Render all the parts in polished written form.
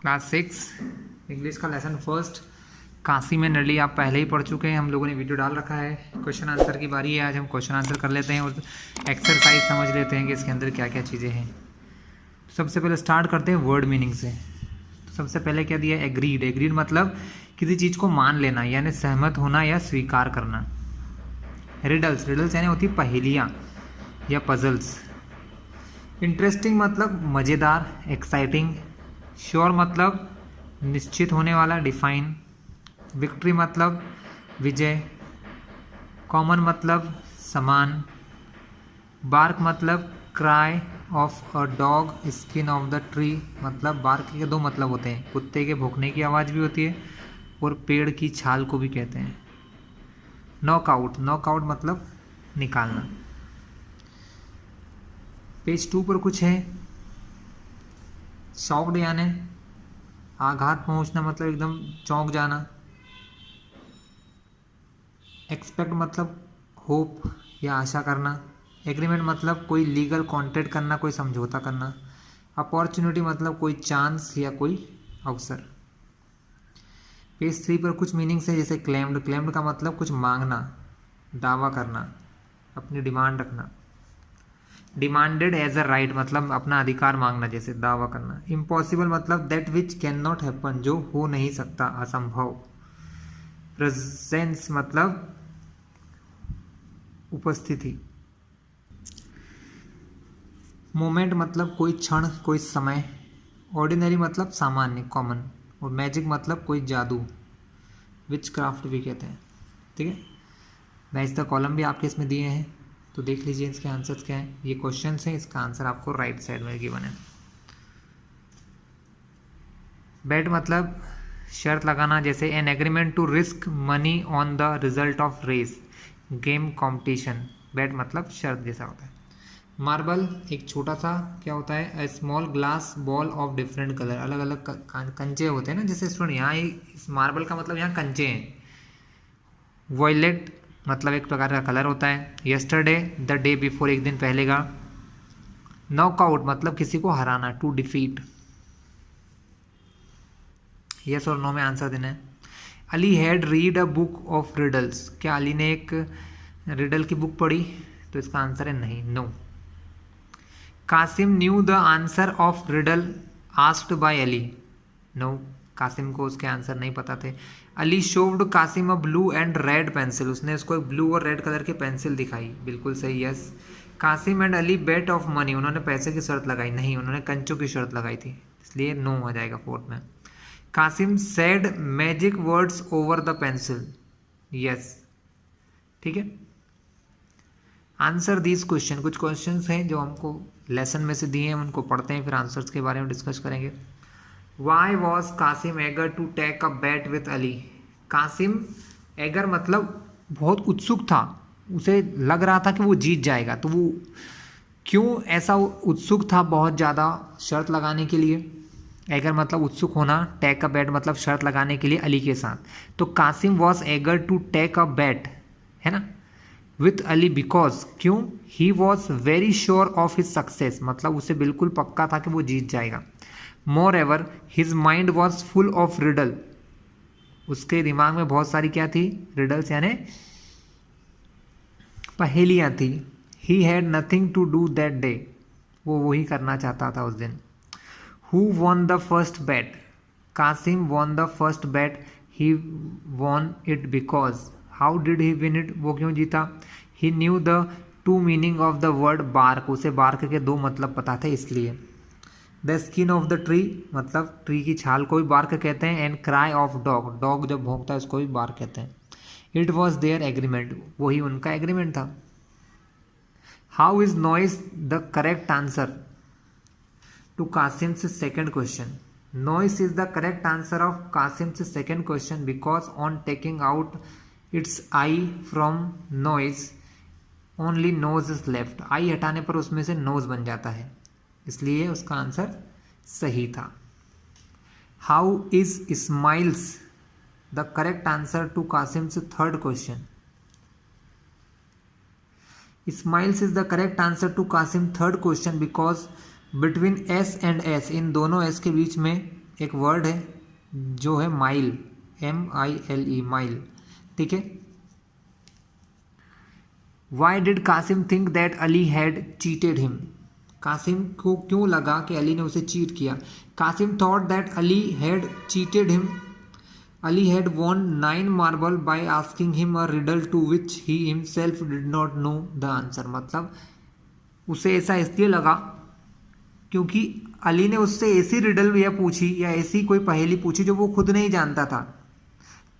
Class 6 English का lesson first Kasim and Ali आप पहले ही पढ़ चुके हैं, हम लोगों ने वीडियो डाल रखा है। क्वेश्चन आंसर की बारी है, आज हम क्वेश्चन आंसर कर लेते हैं और एक्सरसाइज समझ लेते हैं कि इसके अंदर क्या क्या चीज़ें हैं। सबसे पहले स्टार्ट करते हैं वर्ड मीनिंग से। तो सबसे पहले क्या दिया है, एग्रीड। एग्रीड मतलब किसी चीज़ को मान लेना यानी सहमत होना या स्वीकार करना। रिडल्स, रिडल्स यानी होती पहेलियाँ या पजल्स। इंटरेस्टिंग मतलब मज़ेदार, एक्साइटिंग। श्योर मतलब निश्चित होने वाला, डिफाइन। विक्ट्री मतलब विजय। कॉमन मतलब समान। बार्क मतलब cry of a dog skin of the tree मतलब बार्क के दो मतलब होते हैं, कुत्ते के भौंकने की आवाज़ भी होती है और पेड़ की छाल को भी कहते हैं। नॉकआउट, नॉकआउट मतलब निकालना। पेज 2 पर कुछ है। शॉक्ड यानी आघात पहुंचना मतलब एकदम चौंक जाना। एक्सपेक्ट मतलब होप या आशा करना। एग्रीमेंट मतलब कोई लीगल कॉन्ट्रैक्ट करना, कोई समझौता करना। अपॉर्चुनिटी मतलब कोई चांस या कोई अवसर। पेज 3 पर कुछ मीनिंग्स है जैसे क्लेम्ड। क्लेम्ड का मतलब कुछ मांगना, दावा करना, अपनी डिमांड रखना। डिमांडेड एज अ राइट मतलब अपना अधिकार मांगना, जैसे दावा करना। इम्पॉसिबल मतलब that which can not happen, जो हो नहीं सकता, असंभव। प्रेजेंस मतलब उपस्थिति। मोमेंट मतलब कोई क्षण, कोई समय। ऑर्डिनरी मतलब सामान्य, कॉमन। और मैजिक मतलब कोई जादू, विच क्राफ्ट भी कहते हैं। ठीक है, गाइस द कॉलम भी आपके इसमें दिए हैं तो देख लीजिए इसके आंसर्स क्या हैं। ये क्वेश्चन हैं, इसका आंसर आपको राइट साइड में गिवन है। बेट मतलब शर्त लगाना, जैसे an agreement to risk money on the result of race, game, competition. Bet मतलब शर्त जैसा होता है। मार्बल एक छोटा सा क्या होता है, a small glass ball of different colour. अलग अलग कंचे होते हैं ना, जैसे स्टूडेंट यहाँ इस मार्बल का मतलब यहाँ कंचे हैं। वॉयलेट मतलब एक प्रकार का कलर होता है। यस्टरडे द डे बिफोर, एक दिन पहले का। नॉकआउट मतलब किसी को हराना, टू डिफीट। यस और नो में आंसर देना है। Ali had read a book of riddles, क्या अली ने एक रिडल की बुक पढ़ी, तो इसका आंसर है नहीं, no. Kasim knew the answer of riddle asked by Ali, no, Kasim को उसके आंसर नहीं पता थे। Ali showed Kasim a blue and red pencil, उसने उसको एक ब्लू और रेड कलर की पेंसिल दिखाई, बिल्कुल सही, yes. Kasim and Ali bet of money, उन्होंने पैसे की शर्त लगाई, नहीं, उन्होंने कंचों की शर्त लगाई थी, इसलिए नो हो जाएगा फोर्थ में। Kasim said magic words over the pencil, yes. ठीक है, आंसर दिस क्वेश्चन। कुछ क्वेश्चंस हैं जो हमको लेसन में से दिए हैं, उनको पढ़ते हैं फिर आंसर्स के बारे में डिस्कस करेंगे। Why was Kasim eager to take a bat with Ali. Kasim eager मतलब बहुत उत्सुक था, उसे लग रहा था कि वो जीत जाएगा, तो वो क्यों ऐसा उत्सुक था बहुत ज़्यादा शर्त लगाने के लिए। एगर मतलब उत्सुक होना, टेक अ बैट मतलब शर्त लगाने के लिए अली के साथ। तो Kasim was eager to take a bet, है ना, विथ अली बिकॉज, क्यों, he was very sure of his success मतलब उसे बिल्कुल पक्का था कि वो जीत जाएगा। Moreover his mind was full of riddle, उसके दिमाग में बहुत सारी क्या थी, रिडल्स यानी पहेलियाँ थी। He had nothing to do that day, वो वही करना चाहता था उस दिन। Who won the first bet, Kasim won the first bet, he won it because, how did he win it, वो क्यों जीता। He knew the two meaning of the word bark, उसे बार्क के दो मतलब पता थे इसलिए। The skin of the tree मतलब ट्री की छाल को भी बार्क कहते हैं। And cry of dog, dog जब भौंकता है उसको भी बार्क कहते हैं। इट वॉज देयर एग्रीमेंट, वही उनका एग्रीमेंट था। How is noise the correct answer to Kasim's second question. Noise is the correct answer of Kasim's second question because on taking out its I from noise only nose is left, I हटाने पर उसमें से knows बन जाता है, इसलिए उसका answer सही था। How is smiles the correct answer to Kasim's third question. Smiles is the correct answer to Kasim third question because between S and S, इन दोनों एस के बीच में एक वर्ड है जो है माइल, MILE, माइल, ठीक है। Why did Kasim think that Ali had cheated him, Kasim को क्यों लगा कि अली ने उसे चीट किया। Kasim thought that Ali had cheated him, Ali had won 9 marble by asking him a riddle to which he himself did not know the answer, मतलब उसे ऐसा इसलिए लगा क्योंकि अली ने उससे ऐसी रिडल या पूछी या ऐसी कोई पहेली पूछी जो वो खुद नहीं जानता था,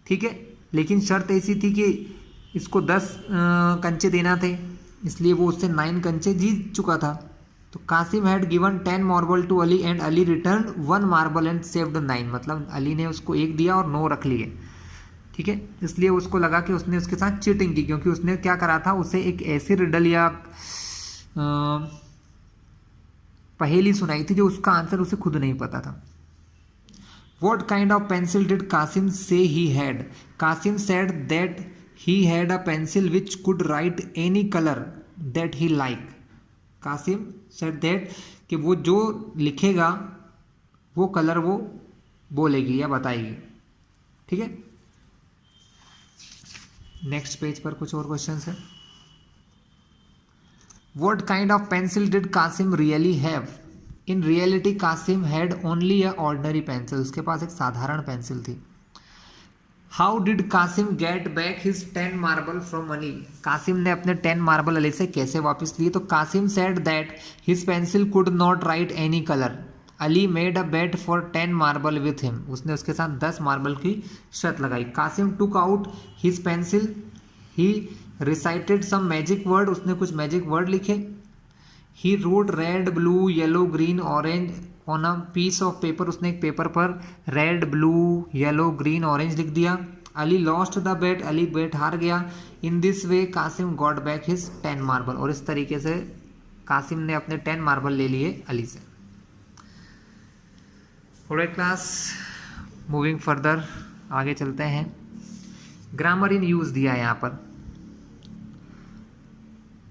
ठीक है। लेकिन शर्त ऐसी थी कि इसको 10 कंचे देना थे, इसलिए वो उससे 9 कंचे जीत चुका था। तो Kasim had given 10 marble to Ali and Ali return 1 marble and saved 9, मतलब अली ने उसको 1 दिया और 9 रख लिए, ठीक है। इसलिए उसको लगा कि उसने उसके साथ चीटिंग की, क्योंकि उसने क्या करा था, उसे एक ऐसी रिडल या पहेली सुनाई थी जो उसका आंसर उसे खुद नहीं पता था। What kind of pencil did Qasim say he had? Qasim said that he had a pencil which could write any color that he like. Qasim said that कि वो जो लिखेगा वो कलर वो बोलेगी या बताएगी, ठीक है। नेक्स्ट पेज पर कुछ और क्वेश्चंस है। What kind of pencil did Qasim really have? In reality, Qasim had only a ordinary pencil. उसके पास एक साधारण पेंसिल थी। How did Qasim get back his 10 marble from Ali? Qasim ने अपने 10 मार्बल अली से कैसे वापस लिए? तो Qasim said that his pencil could not write any color. Ali made a bet for 10 marble with him. उसने उसके साथ 10 मार्बल की शर्त लगाई। Qasim took out his pencil. He recited some magic word. उसने कुछ मैजिक वर्ड लिखे। He wrote red, blue, yellow, green, orange on a piece of paper. उसने एक पेपर पर red, blue, yellow, green, orange लिख दिया। Ali lost the bet. Ali बेट हार गया। In this way, Qasim got back his 10 marble. और इस तरीके से कासिम ने अपने 10 मार्बल ले लिए अली से। ऑलराइट क्लास, मूविंग फर्दर, आगे चलते हैं। ग्रामर इन यूज दिया है यहाँ पर।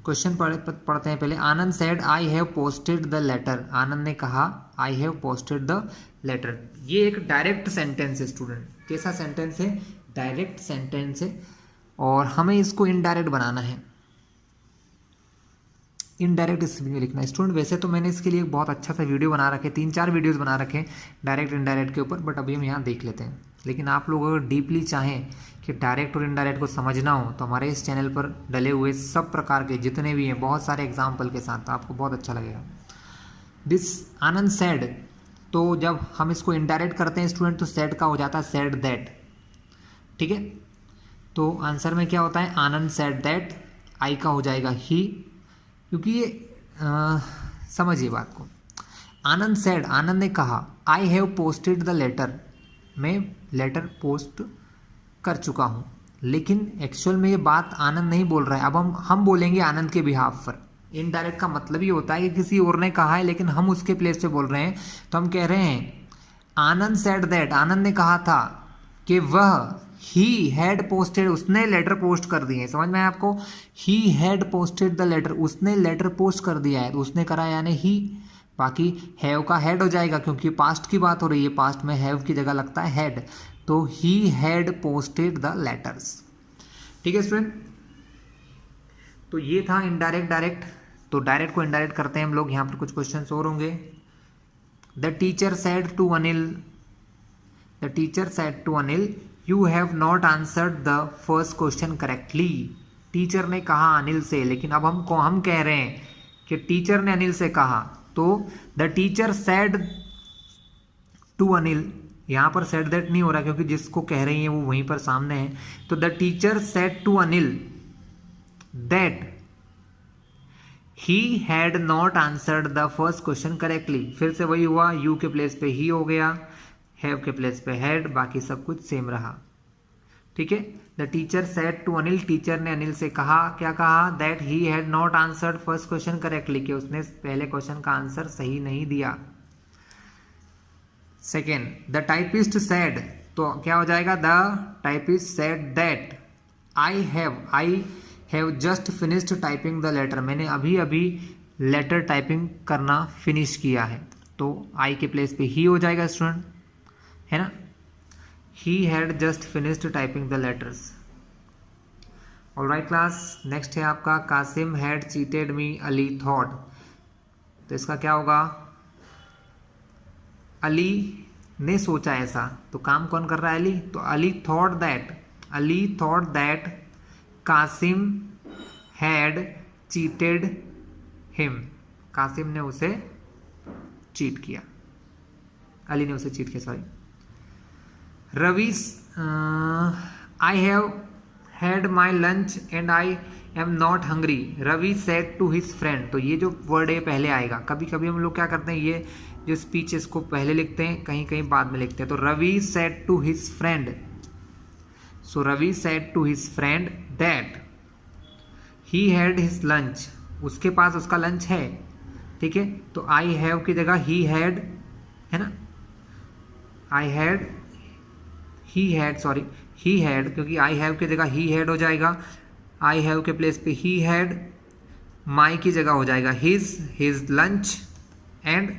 क्वेश्चन पढ़ते हैं पहले। Anand said I have posted the letter. Anand ने कहा I have posted the letter. ये एक डायरेक्ट सेंटेंस है स्टूडेंट। कैसा सेंटेंस है? डायरेक्ट सेंटेंस है और हमें इसको इनडायरेक्ट बनाना है। इनडायरेक्ट स्पेलिंग में लिखना है स्टूडेंट। वैसे तो मैंने इसके लिए एक बहुत अच्छा सा वीडियो बना रखे, 3-4 वीडियोस बना रखे डायरेक्ट इनडायरेक्ट के ऊपर, बट अभी हम यहाँ देख लेते हैं। लेकिन आप लोग अगर डीपली चाहें कि डायरेक्ट और इनडायरेक्ट को समझना हो तो हमारे इस चैनल पर डले हुए सब प्रकार के जितने भी हैं बहुत सारे एग्जाम्पल के साथ, आपको बहुत अच्छा लगेगा। दिस आनंद सेड, तो जब हम इसको इनडायरेक्ट करते हैं स्टूडेंट तो सेड का हो जाता है सेड दैट, ठीक है। तो आंसर में क्या होता है? आनंद सेड दैट, आई का हो जाएगा ही, क्योंकि ये समझिए बात को। आनंद सेड, आनंद ने कहा I have posted the letter, मैं लेटर पोस्ट कर चुका हूँ। लेकिन एक्चुअल में ये बात आनंद नहीं बोल रहा है। अब हम बोलेंगे आनंद के बिहाफ पर। इनडायरेक्ट का मतलब ये होता है कि किसी और ने कहा है लेकिन हम उसके प्लेस पे बोल रहे हैं, तो हम कह रहे हैं आनंद सेड दैट, आनंद ने कहा था कि वह, ही हैड पोस्टेड, उसने लेटर पोस्ट कर दिए। समझ में आया आपको? He had posted the letter, उसने लेटर पोस्ट कर दिया है, उसने करा यानी ही। बाकी हैव का हैड हो जाएगा क्योंकि पास्ट की बात हो रही है, पास्ट में हैव की जगह लगता है हैड। तो ही हैड पोस्टेड द लेटर्स, ठीक है स्टूडेंट। तो ये था इनडायरेक्ट डायरेक्ट। तो डायरेक्ट को इनडायरेक्ट करते हैं हम लोग। यहाँ पर कुछ क्वेश्चन और होंगे। The teacher said to Anil, the teacher said to Anil you have not answered the first question correctly. Teacher ने कहा अनिल से, लेकिन अब हम कह रहे हैं कि टीचर ने अनिल से कहा। तो the teacher said to Anil, यहाँ पर सेड दैट नहीं हो रहा क्योंकि जिसको कह रही है वो वहीं पर सामने है। तो the teacher said to Anil that he had not answered the first question correctly. फिर से वही हुआ, यू के प्लेस पे ही हो गया, हैव के प्लेस पे हैड, बाकी सब कुछ सेम रहा, ठीक है। The teacher said to Anil, teacher ने अनिल से कहा, क्या कहा? That he had not answered first question correctly, कि उसने पहले क्वेश्चन का आंसर सही नहीं दिया। सेकेंड, द टाइपिस्ट सेड, तो क्या हो जाएगा? The typist said that I have just finished typing the letter, मैंने अभी अभी लेटर टाइपिंग करना फिनिश किया है। तो आई के प्लेस पे ही हो जाएगा स्टूडेंट। है ना। He had just finished typing the letters. Alright class, next है आपका Kasim had cheated me Ali thought. तो इसका क्या होगा, अली ने सोचा ऐसा, तो काम कौन कर रहा है, अली। तो Ali thought that Kasim had cheated him. Kasim ने उसे चीट किया, अली ने उसे चीट किया, sorry. Ravi, I have had my lunch and I am not hungry, Ravi said to his friend. तो ये जो वर्ड है पहले आएगा। कभी कभी हम लोग क्या करते हैं, ये जो स्पीचेस को पहले लिखते हैं, कहीं कहीं बाद में लिखते हैं। तो Ravi said to his friend, so Ravi said to his friend that he had his lunch, उसके पास उसका लंच है, ठीक है। तो आई हैव की जगह ही हैड, है ना, I had, he had, sorry he had, क्योंकि आई हैव की जगह ही हैड हो जाएगा, आई हैव के प्लेस पे ही हैड, माई की जगह हो जाएगा his lunch, and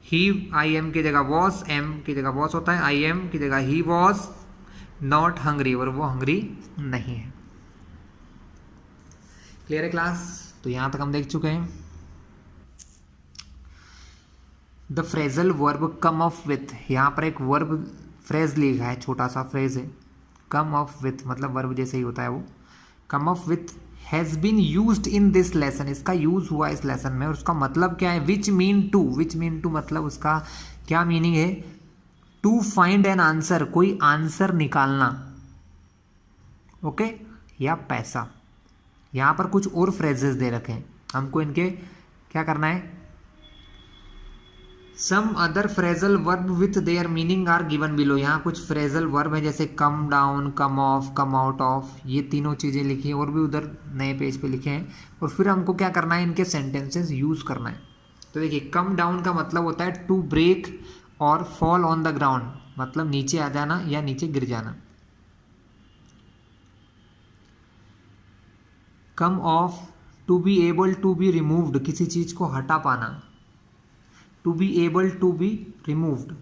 he, I am की जगह वॉज, एम की जगह वॉज होता है, आई एम की जगह ही वॉज नॉट हंग्री, और वो हंग्री नहीं है। क्लियर है क्लास। तो यहां तक हम देख चुके हैं। The phrasal verb come off with, यहां पर एक वर्ब फ्रेज लिखा है, छोटा सा फ्रेज है, कम ऑफ विथ मतलब वर्ब जैसे ही होता है वो। Come off with has been used in this lesson, इसका यूज हुआ इस लेसन में, और उसका मतलब क्या है, विच मीन टू मतलब उसका क्या मीनिंग है, टू फाइंड एन आंसर, कोई आंसर निकालना, ओके, या पैसा। यहां पर कुछ और फ्रेजेस दे रखे हैं, हमको इनके क्या करना है, some other phrasal verb with their meaning are given below. यहाँ कुछ फ्रेजल वर्ब है जैसे come down, come off, come out of, ये तीनों चीज़ें लिखी हैं, और भी उधर नए पेज पे लिखे हैं। और फिर हमको क्या करना है, इनके सेंटेंसेस यूज करना है। तो देखिए, कम डाउन का मतलब होता है टू ब्रेक और फॉल ऑन द ग्राउंड, मतलब नीचे आ जाना या नीचे गिर जाना। Come off, to be able to be removed, किसी चीज को हटा पाना, to be able to be removed.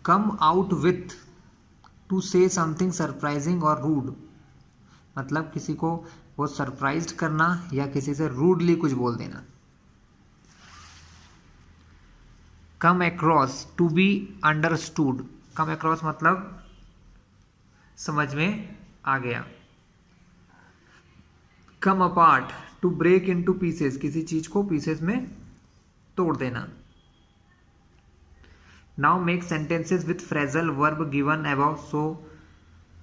Come out with, to say something surprising और रूड, मतलब किसी को वो सरप्राइज करना या किसी से रूडली कुछ बोल देना। Come across, to be understood, come across मतलब समझ में आ गया। Come apart, to break into pieces, किसी चीज को पीसेस में तोड़ देना। Now make sentences with phrasal verb given above so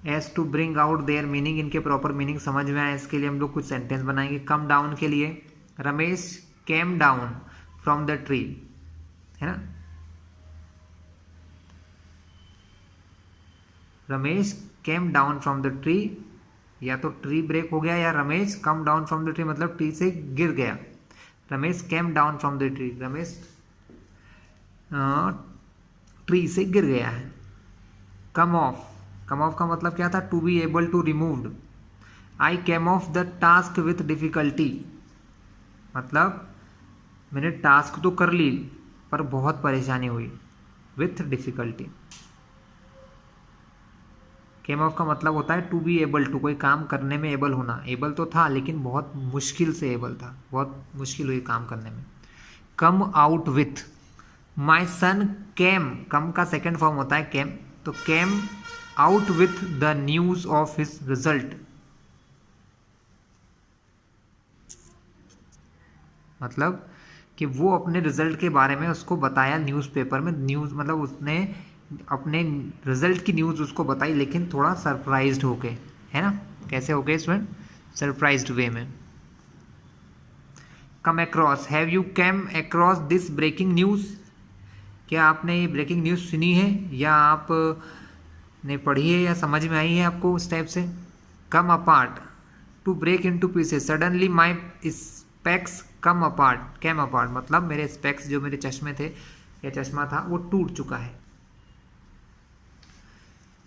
as to bring out their meaning, इनके प्रॉपर मीनिंग समझ में आए इसके लिए हम लोग कुछ सेंटेंस बनाएंगे। कम डाउन के लिए, Ramesh came down from the tree, है ना, Ramesh came down from the tree, या तो ट्री ब्रेक हो गया, या Ramesh come down from the tree मतलब ट्री से गिर गया। Ramesh came down from the tree, Ramesh tree से गिर गया है। कम ऑफ, कम ऑफ का मतलब क्या था, to be able to removed. I came off the task with difficulty, मतलब मैंने टास्क तो कर ली पर बहुत परेशानी हुई, विथ डिफिकल्टी। केम ऑफ का मतलब होता है टू बी एबल टू, कोई काम करने में एबल होना, एबल तो था लेकिन बहुत मुश्किल से एबल था, बहुत मुश्किल हुई काम करने में। कम आउट विथ, माई सन केम, कम का सेकेंड फॉर्म होता है केम, तो came out with the news of his result, मतलब कि वो अपने रिजल्ट के बारे में उसको बताया न्यूज़पेपर में, न्यूज़ मतलब उसने अपने रिजल्ट की न्यूज़ उसको बताई, लेकिन थोड़ा सरप्राइज्ड होके, है ना, कैसे होके स्टूडेंट, सरप्राइज्ड वे में। Come across, have you came across this breaking news, क्या आपने ये ब्रेकिंग न्यूज़ सुनी है, या आप ने पढ़ी है, या समझ में आई है आपको उस टाइप से। Come apart, to break into pieces, suddenly my specs come apart, came apart मतलब मेरे स्पेक्स जो मेरे चश्मे थे या चश्मा था वो टूट चुका है।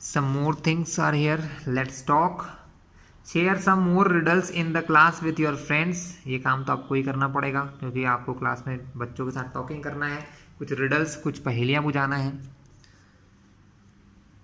Some more things are here. Let's talk. Share some more riddles in the class with your friends. ये काम तो आपको ही करना पड़ेगा क्योंकि आपको क्लास में बच्चों के साथ टॉकिंग करना है, कुछ रिडल्स, कुछ पहेलियाँ बुझाना है।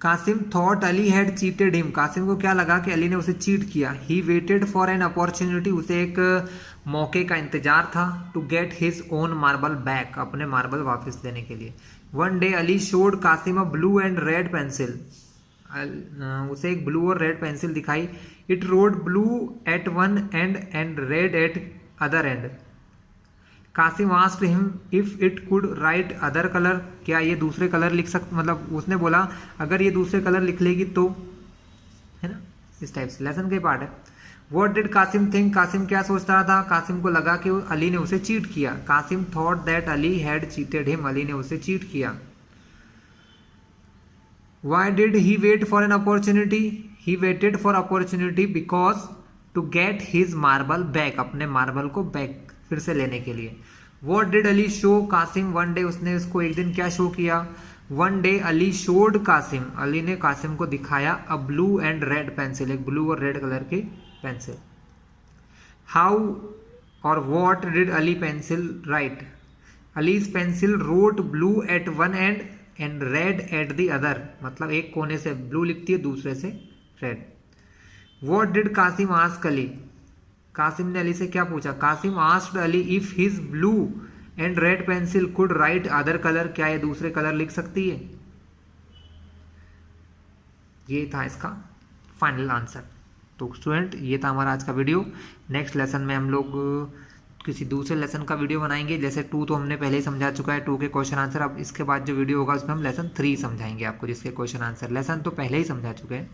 Kasim thought Ali had cheated him, Kasim को क्या लगा कि अली ने उसे चीट किया। He waited for an opportunity, उसे एक मौके का इंतजार था। To get his own marble back, अपने मार्बल वापस लेने के लिए। One day Ali showed Kasim a blue and red pencil, उसे एक ब्लू और रेड पेंसिल दिखाई। It wrote blue at one end and red at other and. Kasim asked him if it could write other colour, क्या ये दूसरे कलर लिख सकते, मतलब उसने बोला अगर ये दूसरे कलर लिख लेगी तो, है ना, इस टाइप से लेसन के पार्ट है। What did Kasim think, Kasim क्या सोच रहा था, कासिम को लगा कि अली ने उसे चीट किया। Kasim thought that Ali had cheated him, Ali ने उसे चीट किया। Why did he wait for an opportunity? He waited for opportunity because to get his marble back, अपने मार्बल को बैक फिर से लेने के लिए। What did Ali show Kasim, one day उसने उसको एक दिन क्या शो किया। One day Ali showed Kasim, Ali ने कासिम को दिखाया a blue and red pencil, एक ब्लू और रेड कलर की पेंसिल। हाउ और what did Ali pencil write, Ali's pencil wrote blue at one end and red at the other, मतलब एक कोने से ब्लू लिखती है दूसरे से red. What did Kasim ask Ali, Kasim ने अली से क्या पूछा। Kasim asked Ali if his blue and red pencil could write other colour, क्या ये दूसरे कलर लिख सकती है। ये था इसका फाइनल आंसर। तो स्टूडेंट ये था हमारा आज का वीडियो। नेक्स्ट लेसन में हम लोग किसी दूसरे लेसन का वीडियो बनाएंगे। जैसे 2 तो हमने पहले ही समझा चुका है, 2 के क्वेश्चन आंसर। अब इसके बाद जो वीडियो होगा उसमें हम लेसन 3 समझाएंगे आपको, जिसके क्वेश्चन आंसर, लेसन तो पहले ही समझा चुके हैं।